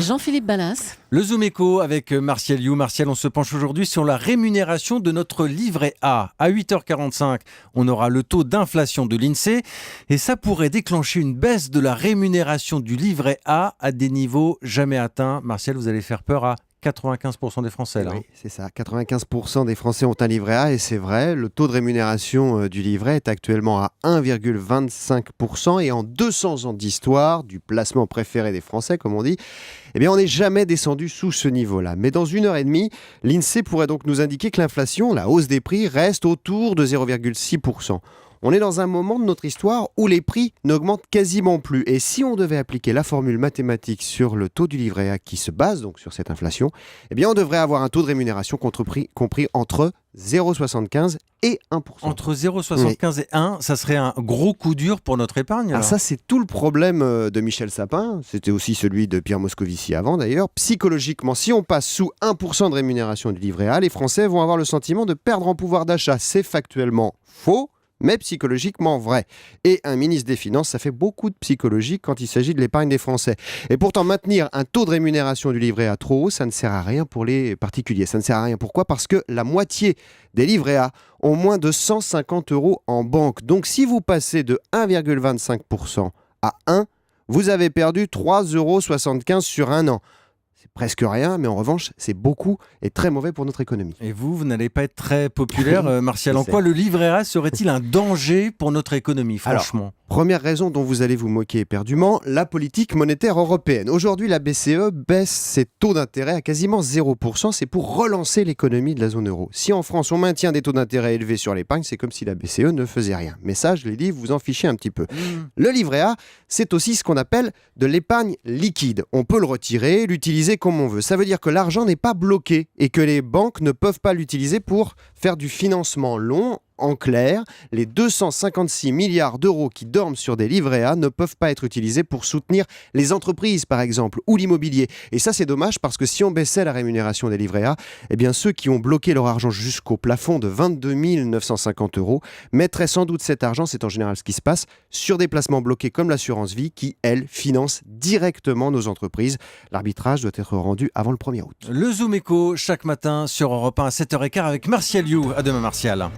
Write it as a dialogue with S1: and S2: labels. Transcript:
S1: Jean-Philippe Ballas.
S2: Le Zoom Éco avec Martial You. Martial, on se penche aujourd'hui sur la rémunération de notre livret A. À 8h45, on aura le taux d'inflation de l'INSEE et ça pourrait déclencher une baisse de la rémunération du livret A à des niveaux jamais atteints. Martial, vous allez faire peur à 95% des Français, là.
S3: Oui, c'est ça. 95% des Français ont un livret A et c'est vrai. Le taux de rémunération du livret est actuellement à 1,25% et en 200 ans d'histoire du placement préféré des Français, comme on dit, eh bien, on n'est jamais descendu sous ce niveau-là. Mais dans 1h30, l'INSEE pourrait donc nous indiquer que l'inflation, la hausse des prix, reste autour de 0,6%. On est dans un moment de notre histoire où les prix n'augmentent quasiment plus. Et si on devait appliquer la formule mathématique sur le taux du livret A qui se base donc sur cette inflation, eh bien on devrait avoir un taux de rémunération compris entre 0,75 et 1%.
S2: Entre 0,75 et 1, ça serait un gros coup dur pour notre épargne.
S3: Alors ça, c'est tout le problème de Michel Sapin. C'était aussi celui de Pierre Moscovici avant d'ailleurs. Psychologiquement, si on passe sous 1% de rémunération du livret A, les Français vont avoir le sentiment de perdre en pouvoir d'achat. C'est factuellement faux, mais psychologiquement vrai. Et un ministre des Finances, ça fait beaucoup de psychologie quand il s'agit de l'épargne des Français. Et pourtant, maintenir un taux de rémunération du livret A trop haut, ça ne sert à rien pour les particuliers. Ça ne sert à rien. Pourquoi ? Parce que la moitié des livrets A ont moins de 150 € en banque. Donc, si vous passez de 1,25% à 1, vous avez perdu 3,75 € sur un an. C'est presque rien, mais en revanche, c'est beaucoup et très mauvais pour notre économie.
S2: Et vous n'allez pas être très populaire, Martial. En quoi le livret A serait-il un danger pour notre économie, franchement ?
S3: Alors, première raison dont vous allez vous moquer éperdument, la politique monétaire européenne. Aujourd'hui, la BCE baisse ses taux d'intérêt à quasiment 0%. C'est pour relancer l'économie de la zone euro. Si en France, on maintient des taux d'intérêt élevés sur l'épargne, c'est comme si la BCE ne faisait rien. Mais ça, je l'ai dit, vous en fichez un petit peu. Le livret A, c'est aussi ce qu'on appelle de l'épargne liquide. On peut le retirer, l'utiliser comme on veut. Ça veut dire que l'argent n'est pas bloqué et que les banques ne peuvent pas l'utiliser pour faire du financement long. En clair, les 256 milliards d'euros qui dorment sur des livrets A ne peuvent pas être utilisés pour soutenir les entreprises, par exemple, ou l'immobilier. Et ça, c'est dommage parce que si on baissait la rémunération des livrets A, eh bien, ceux qui ont bloqué leur argent jusqu'au plafond de 22 950 € mettraient sans doute cet argent, c'est en général ce qui se passe, sur des placements bloqués comme l'assurance vie qui, elle, finance directement nos entreprises. L'arbitrage doit être rendu avant le 1er août.
S2: Le Zoom Éco, chaque matin sur Europe 1 à 7h15 avec Martial You. À demain, Martial.